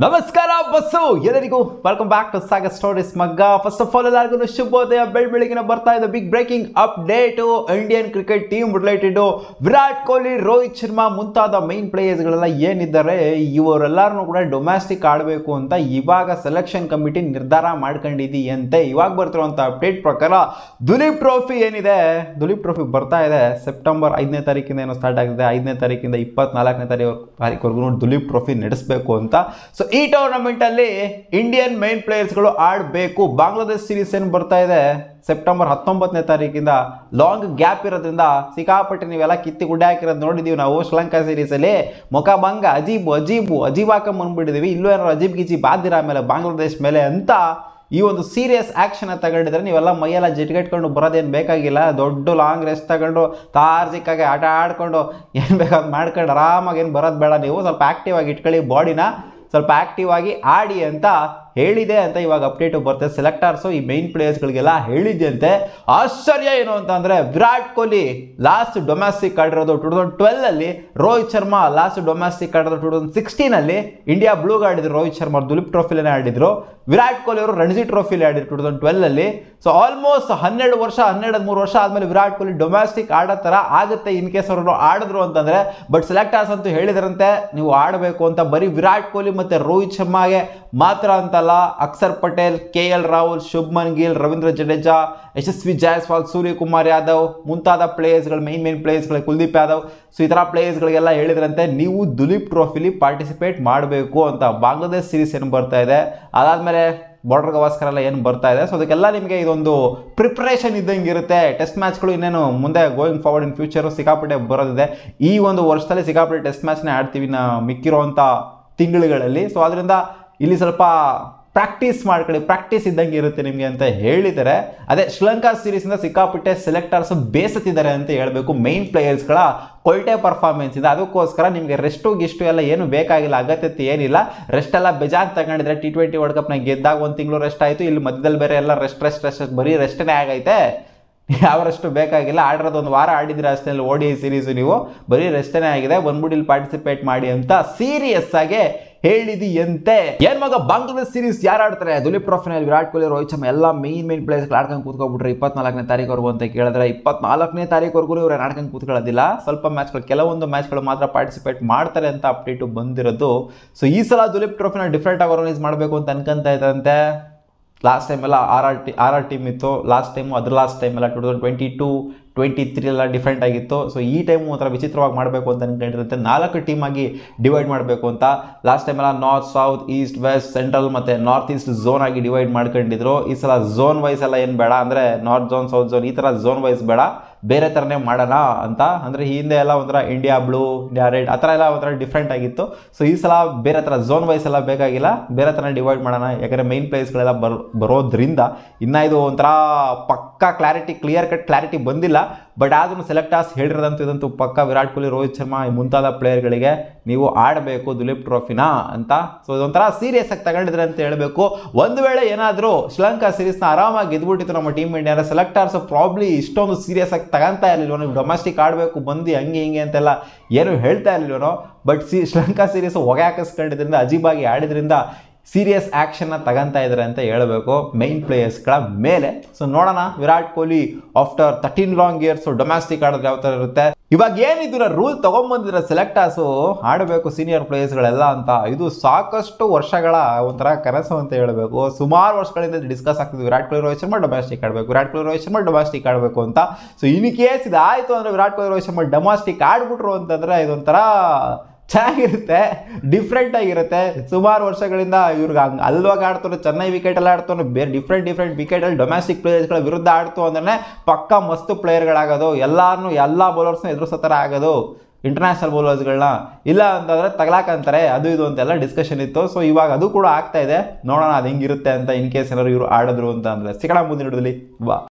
ನಮಸ್ಕಾರ ಬಸ್ಸು ಎಲ್ಲರಿಗೂ welcome back to Sagar stories ಮಗ್ಗ. ಫಸ್ಟ್ ಆಫ್ ಆಲ್ ಎಲ್ಲರಿಗೂ ಶುಭೋದಯ. ಬೆಳಗಿನ ಬರ್ತಾ ಇದೆ big breaking update Indian cricket team related. Virat Kohli, Rohit Sharma ಮುಂತಾದ ಮೈನ್ ಪ್ಲೇಯರ್ಸ್ಗಳೆಲ್ಲ ಏನಿದ್ದಾರೆ ಇವರೆಲ್ಲರನ್ನೂ ಕೂಡ ಡೊಮ್ಯಾಸ್ಟಿಕ್ ಆಡಬೇಕು ಅಂತ ಇವಾಗ ಸೆಲೆಕ್ಷನ್ ಕಮಿಟಿ ನಿರ್ಧಾರ ಮಾಡ್ಕೊಂಡಿದೆಯಂತೆ. ಇವಾಗ ಬರ್ತಿರುವಂಥ ಅಪ್ಡೇಟ್ ಪ್ರಕಾರ ದುಲೀಪ್ ಟ್ರೋಫಿ ಏನಿದೆ, ದುಲೀಪ್ ಟ್ರೋಫಿ ಬರ್ತಾ ಇದೆ ಸೆಪ್ಟೆಂಬರ್ 5ನೇ ತಾರೀಕಿಂದ ಏನೋ ಸ್ಟಾರ್ಟ್ ಆಗಿದೆ. 5ನೇ ತಾರೀಕಿಂದ 24ನೇ ತಾರೀಕುವರೆಗೂ ದುಲೀಪ್ ಟ್ರೋಫಿ ನಡೆಸಬೇಕು ಅಂತ. ಸೊ ಈ ಟೂರ್ನಮೆಂಟ್ ಅಲ್ಲಿ ಇಂಡಿಯನ್ ಮೈನ್ ಪ್ಲೇಯರ್ಸ್ಗಳು ಆಡಬೇಕು. ಬಾಂಗ್ಲಾದೇಶ್ ಸೀರೀಸ್ ಏನು ಬರ್ತಾ ಇದೆ ಸೆಪ್ಟೆಂಬರ್ 19ನೇ ತಾರೀಕಿಂದ, ಲಾಂಗ್ ಗ್ಯಾಪ್ ಇರೋದ್ರಿಂದ ಸಿಕ್ಕಾಪಟ್ಟೆ ನೀವೆಲ್ಲ ಕಿತ್ತಿ ಗುಡ್ಡೆ ಹಾಕಿರೋದು ನೋಡಿದೀವಿ ನಾವು. ಶ್ರೀಲಂಕಾ ಸೀರೀಸಲ್ಲಿ ಮುಖಭಂಗ ಅಜೀಬ್ ಹಾಕೊಂಡ್ಬಂದ್ಬಿಟ್ಟಿದ್ದೀವಿ. ಇಲ್ಲೂ ಏನಾರು ಅಜೀಬ್ ಗಿಜೀಬ್ ಆದಿರ ಆಮೇಲೆ ಬಾಂಗ್ಲಾದೇಶ್ ಮೇಲೆ ಅಂತ ಈ ಒಂದು ಸೀರಿಯಸ್ ಆ್ಯಕ್ಷನ್ ತಗೊಂಡಿದ್ರೆ ನೀವೆಲ್ಲ ಮೈಯೆಲ್ಲ ಜಿಟ್ಗೆಟ್ಕೊಂಡು ಬರೋದೇನು ಬೇಕಾಗಿಲ್ಲ. ದೊಡ್ಡ ಲಾಂಗ್ ರೆಸ್ಟ್ ತಗೊಂಡು ತಾರ್ಸಿಕ್ಕಾಗಿ ಆಟ ಆಡ್ಕೊಂಡು ಏನು ಬೇಕಾದ್ರು ಮಾಡ್ಕೊಂಡು ಆರಾಮಾಗಿ ಏನು ಬರೋದು ಬೇಡ. ನೀವು ಸ್ವಲ್ಪ ಆ್ಯಕ್ಟಿವ್ ಆಗಿ ಇಟ್ಕೊಳ್ಳಿ, ಬಾಡಿನ ಸ್ವಲ್ಪ ಆ್ಯಕ್ಟಿವ್ ಆಗಿ ಆಡಿ ಅಂತ ಹೇಳಿದೆ ಅಂತ ಇವಾಗ ಅಪ್ಡೇಟು ಬರ್ತದೆ. ಸೆಲೆಕ್ಟರ್ಸು ಈ ಮೈನ್ ಪ್ಲೇಯರ್ಸ್ಗಳಿಗೆಲ್ಲ ಹೇಳಿದ್ಯಂತೆ. ಆಶ್ಚರ್ಯ ಏನು ಅಂತಂದರೆ ವಿರಾಟ್ ಕೊಹ್ಲಿ ಲಾಸ್ಟ್ ಡೊಮ್ಯಾಸ್ಟಿಕ್ ಆಡಿರೋದು 2012ಅಲ್ಲಿ, ರೋಹಿತ್ ಶರ್ಮಾ ಲಾಸ್ಟ್ ಡೊಮ್ಯಾಸ್ಟಿಕ್ ಆಡಿರೋದು 2016ಅಲ್ಲಿ. ಇಂಡಿಯಾ ಬ್ಲೂಗೆ ಆಡಿದ್ರು ರೋಹಿತ್ ಶರ್ಮಾ, ದುಲೀಪ್ ಟ್ರೋಫಿಲೇ ಆಡಿದ್ರು. ವಿರಾಟ್ ಕೊಹ್ಲಿ ಅವರು ರಣಜಿ ಟ್ರೋಫಿಲಿ ಆಡಿದ್ರು 2012ಅಲ್ಲಿ. ಸೊ ಆಲ್ಮೋಸ್ಟ್ 12 ವರ್ಷ ಆದಮೇಲೆ ವಿರಾಟ್ ಕೊಹ್ಲಿ ಡೊಮ್ಯಾಸ್ಟಿಕ್ ಆಡೋ ಥರ ಆಗುತ್ತೆ ಇನ್ ಕೇಸ್ ಅವರು ಆಡಿದ್ರು ಅಂತಂದರೆ. ಬಟ್ ಸೆಲೆಕ್ಟರ್ಸ್ ಅಂತೂ ಹೇಳಿದ್ರಂತೆ ನೀವು ಆಡಬೇಕು ಅಂತ. ಬರೀ ವಿರಾಟ್ ಕೊಹ್ಲಿ ಮತ್ತು ರೋಹಿತ್ ಶರ್ಮಾಗೆ ಮಾತ್ರ ಅಂತಲ್ಲ, ಅಕ್ಷರ್ ಪಟೇಲ್, KL ರಾಹುಲ್, ಶುಭ್ಮನ್ ಗಿಲ್, ರವೀಂದ್ರ ಜಡೇಜಾ, ಯಶಸ್ವಿ ಜಾಯ್ಸ್ವಾಲ್, ಸೂರ್ಯಕುಮಾರ್ ಯಾದವ್ ಮುಂತಾದ ಪ್ಲೇಯರ್ಸ್ಗಳು, ಮೈನ್ ಪ್ಲೇಯರ್ಸ್ಗಳು, ಕುಲ್ದೀಪ್ ಯಾದವ್, ಸೊ ಈ ಥರ ಪ್ಲೇಯರ್ಸ್ಗಳಿಗೆಲ್ಲ ಹೇಳಿದ್ರಂತೆ ನೀವು ದುಲೀಪ್ ಟ್ರೋಫಿಲಿ ಪಾರ್ಟಿಸಿಪೇಟ್ ಮಾಡಬೇಕು ಅಂತ. ಬಾಂಗ್ಲಾದೇಶ್ ಸೀರೀಸ್ ಏನು ಬರ್ತಾ ಇದೆ, ಅದಾದಮೇಲೆ ಬಾರ್ಡರ್ ಗವಾಸ್ಕರ್ ಎಲ್ಲ ಏನು ಬರ್ತಾ ಇದೆ, ಸೊ ಅದಕ್ಕೆಲ್ಲ ನಿಮಗೆ ಇದೊಂದು ಪ್ರಿಪ್ರೇಷನ್ ಇದ್ದಂಗೆ ಇರುತ್ತೆ. ಟೆಸ್ಟ್ ಮ್ಯಾಚ್ಗಳು ಇನ್ನೇನು ಮುಂದೆ ಗೋಯಿಂಗ್ ಫಾರ್ವರ್ಡ್ ಇನ್ ಫ್ಯೂಚರು ಸಿಕ್ಕಾಪಟ್ಟೆ ಬರೋದಿದೆ. ಈ ಒಂದು ವರ್ಷದಲ್ಲಿ ಸಿಕ್ಕಾಪಟ್ಟೆ ಟೆಸ್ಟ್ ಮ್ಯಾಚ್ನೇ ಆಡ್ತೀವಿ ಮಿಕ್ಕಿರೋವಂಥ ತಿಂಗಳುಗಳಲ್ಲಿ. ಸೊ ಅದರಿಂದ ಇಲ್ಲಿ ಸ್ವಲ್ಪ ಪ್ರಾಕ್ಟೀಸ್ ಮಾಡ್ಕೊಳ್ಳಿ, ಪ್ರಾಕ್ಟೀಸ್ ಇದ್ದಂಗೆ ಇರುತ್ತೆ ನಿಮಗೆ ಅಂತ ಹೇಳಿದರೆ. ಅದೇ ಶ್ರೀಲಂಕಾ ಸೀರೀಸಿಂದ ಸಿಕ್ಕಾಪಟ್ಟೆ ಸೆಲೆಕ್ಟರ್ಸ್ ಬೇಸತ್ತಿದ್ದಾರೆ ಅಂತ ಹೇಳಬೇಕು. ಮೈನ್ ಪ್ಲೇಯರ್ಸ್ಗಳ ಕೊಲ್ಟೆ ಪರ್ಫಾರ್ಮೆನ್ಸ್ ಇದೆ, ಅದಕ್ಕೋಸ್ಕರ ನಿಮಗೆ ರೆಸ್ಟು ಎಲ್ಲ ಏನು ಬೇಕಾಗಿಲ್ಲ, ಅಗತ್ಯತೆ ಏನಿಲ್ಲ. ರೆಸ್ಟ್ ಎಲ್ಲ ಬೇಜಾನ್ ತಗೊಂಡಿದ್ರೆ T20 ವರ್ಲ್ಡ್ ಕಪ್ನ ಗೆದ್ದಾಗ 1 ತಿಂಗಳು ರೆಸ್ಟ್ ಆಯಿತು. ಇಲ್ಲಿ ಮಧ್ಯದಲ್ಲಿ ಬೇರೆ ಎಲ್ಲ ರೆಸ್ಟ್ ಬರೀ ರೆಸ್ಟೇ ಆಗೈತೆ. ಯಾವರಷ್ಟು ಬೇಕಾಗಿಲ್ಲ, ಆಡಿರೋದು 1 ವಾರ ಆಡಿದ್ರೆ ಅಷ್ಟೇ ODI ಸೀರೀಸು, ನೀವು ಬರೀ ರೆಸ್ಟೇ ಆಗಿದೆ, ಬಂದ್ಬಿಟ್ಟು ಇಲ್ಲಿ ಪಾರ್ಟಿಸಿಪೇಟ್ ಮಾಡಿ ಅಂತ ಸೀರಿಯಸ್ ಆಗಿ ಹೇಳಿದೆಯಂತೆ. ಏನ್ ಮಗ ಬಾಂಗ್ಲಾದೇಶ್ ಸೀರೀಸ್ ಯಾರು ಆಡ್ತಾರೆ ದುಲೀಪ್ ಟ್ರೋಫಿನಲ್ಲಿ? ವಿರಾಟ್ ಕೊಹ್ಲಿ, ರೋಹಿತ್ ಶರ್ಮಾ ಎಲ್ಲ ಮೈನ್ ಪ್ಲೇಯರ್ಸ್ ಆಡ್ಕೊಂಡು ಕೂತ್ಕೊಬಿಟ್ರೆ 24ನೇ ತಾರೀಕುವರೆಗೂ ಅಂತ ಕೇಳಿದ್ರೆ 24ನೇ ತಾರೀಕುವರೆಗೂ ಇವ್ರು ಆಡ್ಕೊಂಡು ಕೂತ್ಕೊಳ್ಳೋದಿಲ್ಲ. ಸ್ವಲ್ಪ ಮ್ಯಾಚ್ಗಳು, ಕೆಲವೊಂದು ಮ್ಯಾಚ್ಗಳು ಮಾತ್ರ ಪಾರ್ಟಿಸಿಪೇಟ್ ಮಾಡ್ತಾರೆ ಅಂತ ಅಪ್ಡೇಟು ಬಂದಿರೋದು. ಸೊ ಈ ಸಲ ದುಲೀಪ್ ಟ್ರೋಫಿನ ಡಿಫ್ರೆಂಟ್ ಆಗಿ ಆರ್ಗನೈಸ್ ಮಾಡಬೇಕು ಅಂತ ಅನ್ಕೊಂತ ಇದ್ದಂತೆ. ಲಾಸ್ಟ್ ಟೈಮೆಲ್ಲ ಆರ್ ಟೀಮ್ ಇತ್ತು, ಲಾಸ್ಟ್ ಟೈಮು ಅದ್ರ ಲಾಸ್ಟ್ ಟೈಮೆಲ್ಲ 2022-23 ಎಲ್ಲ ಡಿಫ್ರೆಂಟ್ ಆಗಿತ್ತು. ಸೊ ಈ ಟೈಮು ಒಂಥರ ವಿಚಿತ್ರವಾಗಿ ಮಾಡಬೇಕು ಅಂತ ಅನ್ಕೊಂಡಿರುತ್ತೆ. 4 ಟೀಮಾಗಿ ಡಿವೈಡ್ ಮಾಡಬೇಕು ಅಂತ. ಲಾಸ್ಟ್ ಟೈಮೆಲ್ಲ north, south, east, west, central ಮತ್ತು ನಾರ್ತ್ ಈಸ್ಟ್ ಝೋನ್ ಆಗಿ ಡಿವೈಡ್ ಮಾಡ್ಕೊಂಡಿದ್ರು. ಈ ಸಲ ಝೋನ್ ವೈಸ್ ಎಲ್ಲ ಏನು ಬೇಡ, ಅಂದರೆ ನಾರ್ತ್ ಝೋನ್, ಸೌತ್ ಝೋನ್ ಈ ಥರ ಝೋನ್ ವೈಸ್ ಬೇಡ, ಬೇರೆ ಥರನೇ ಮಾಡೋಣ ಅಂತ. ಅಂದರೆ ಹಿಂದೆ ಎಲ್ಲ ಒಂಥರ ಇಂಡಿಯಾ ಬ್ಲೂ, ಇಂಡಿಯಾ ರೆಡ್ ಆ ಥರ ಎಲ್ಲ ಒಂಥರ ಡಿಫ್ರೆಂಟ್ ಆಗಿತ್ತು. ಸೊ ಈ ಸಲ ಬೇರೆ ಥರ ಝೋನ್ ವೈಸ್ ಎಲ್ಲ ಬೇಕಾಗಿಲ್ಲ, ಬೇರೆ ಥರ ಡಿವೈಡ್ ಮಾಡೋಣ. ಯಾಕಂದರೆ ಮೈನ್ ಪ್ಲೇಯರ್ಸ್ಗಳೆಲ್ಲ ಬರೋದ್ರಿಂದ ಇನ್ನು ಇದು ಒಂಥರ ಪಕ್ಕಾ ಕ್ಲಿಯರ್ ಕಟ್ ಕ್ಲಾರಿಟಿ ಬಂದಿಲ್ಲ. ಬಟ್ ಆದ್ರೂ ಸೆಲೆಕ್ಟರ್ಸ್ ಹೇಳಿರೋದಂತೂ ಇದಂತೂ ಪಕ್ಕ ವಿರಾಟ್ ಕೊಹ್ಲಿ, ರೋಹಿತ್ ಶರ್ಮಾ ಮುಂತಾದ ಪ್ಲೇಯರ್ಗಳಿಗೆ ನೀವು ಆಡಬೇಕು ದುಲೀಪ್ ಟ್ರೋಫಿನ ಅಂತ. ಸೊ ಇದೊಂಥರ ಸೀರಿಯಸ್ ಆಗಿ ತಗೊಂಡಿದ್ರೆ ಅಂತ ಹೇಳಬೇಕು. ಒಂದು ವೇಳೆ ಏನಾದರೂ ಶ್ರೀಲಂಕಾ ಸೀರೀಸ್ನ ಆರಾಮಾಗಿ ಗೆದ್ಬಿಟ್ಟಿತ್ತು ನಮ್ಮ ಟೀಮ್ ಇಂಡಿಯಾ, ಸೆಲೆಕ್ಟರ್ಸ್ ಪ್ರಾಬ್ಲಿ ಇಷ್ಟೊಂದು ಸೀರಿಯಸ್ ಆಗಿ ತಗೊಂತಾ ಇರಲಿಲ್ವೋ, ನೀವು ಡೊಮೆಸ್ಟಿಕ್ ಆಡಬೇಕು ಬಂದು ಹಿಂಗೆ ಅಂತೆಲ್ಲ ಏನು ಹೇಳ್ತಾ ಇರಲಿಲ್ವೋ. ಬಟ್ ಶ್ರೀಲಂಕಾ ಸೀರೀಸ್ ಹೊಗೆ ಹಾಕಿಸ್ಕೊಂಡಿದ್ರಿಂದ, ಅಜೀಬಾಗಿ ಆಡಿದ್ರಿಂದ ಸೀರಿಯಸ್ ಆ್ಯಕ್ಷನ್ನ ತಗೊಂತಾ ಇದ್ದಾರೆ ಅಂತ ಹೇಳಬೇಕು ಮೈನ್ ಪ್ಲೇಯರ್ಸ್ಗಳ ಮೇಲೆ. ಸೊ ನೋಡೋಣ Virat Kohli after 13 long years domestic ಆಡೋದು ಯಾವ ಥರ ಇರುತ್ತೆ. ಇವಾಗ ಏನಿದ್ರು ರೂಲ್ ತೊಗೊಂಬಂದಿದ್ರೆ ಸೆಲೆಕ್ಟರ್ಸು ಆಡಬೇಕು ಸೀನಿಯರ್ ಪ್ಲೇಯರ್ಸ್ಗಳೆಲ್ಲ ಅಂತ. ಇದು ಸಾಕಷ್ಟು ವರ್ಷಗಳ ಒಂಥರ ಕನಸು ಅಂತ ಹೇಳಬೇಕು. ಸುಮಾರು ವರ್ಷಗಳಿಂದ ಡಿಸ್ಕಸ್ ಆಗ್ತಿದ್ವಿ ವಿರಾಟ್ ಕೊಹ್ಲಿ, ರೋಹಿತ್ ಶರ್ಮಾ ಡೊಮ್ಯಾಸ್ಟಿಕ್ ಆಡಬೇಕು, ವಿರಾಟ್ ಕೊಹ್ಲಿ, ರೋಹಿತ್ ಶರ್ಮಾ ಡೊಮ್ಯಾಸ್ಟಿಕ್ ಆಡಬೇಕು ಅಂತ. ಸೊ ಇನ್ ಕೇಸ್ ಇದಾಯಿತು ಅಂದರೆ ವಿರಾಟ್ ಕೊಹ್ಲಿ, ರೋಹಿತ್ ಶರ್ಮಾ ಡೊಮ್ಯಾಸ್ಟಿಕ್ ಆಡ್ಬಿಟ್ರು ಅಂತಂದರೆ ಇದೊಂಥರ ಚೆನ್ನಾಗಿರುತ್ತೆ, ಡಿಫ್ರೆಂಟ್ ಆಗಿರುತ್ತೆ. ಸುಮಾರು ವರ್ಷಗಳಿಂದ ಇವ್ರಿಗೆ ಅಲ್ವಾಗ ಆಡ್ತಾನೆ, ಚೆನ್ನೈ ವಿಕೆಟಲ್ಲಿ ಆಡ್ತಾನೆ, ಬೇರೆ ಡಿಫ್ರೆಂಟ್ ವಿಕೆಟಲ್ಲಿ ಡೊಮ್ಯಾಸ್ಟಿಕ್ ಪ್ಲೇಯರ್ಸ್ಗಳ ವಿರುದ್ಧ ಆಡ್ತು ಅಂದ್ರೆ ಪಕ್ಕ ಮಸ್ತ್ ಪ್ಲೇಯರ್ಗಳಾಗೋದು, ಎಲ್ಲ ಬೌಲರ್ಸ್ನ ಎದುರಿಸೋ ಥರ ಆಗೋದು ಇಂಟರ್ನ್ಯಾಷನಲ್ ಬೌಲರ್ಸ್ಗಳನ್ನ. ಇಲ್ಲ ಅಂತಂದರೆ ತಗಲಾಕಂತಾರೆ, ಅದು ಇದು ಅಂತೆಲ್ಲ ಡಿಸ್ಕಷನ್ ಇತ್ತು. ಸೊ ಇವಾಗ ಅದು ಕೂಡ ಆಗ್ತಾ ಇದೆ. ನೋಡೋಣ ಅದು ಹೆಂಗಿರುತ್ತೆ ಅಂತ ಇನ್ ಕೇಸ್ ಏನಾದ್ರು ಇವರು ಆಡಿದ್ರು ಅಂತ ಅಂದರೆ. ಸಿಗೋಣ ಮುಂದಿನ ವಿಡಿಯೋದಲ್ಲಿ. ಬಾ.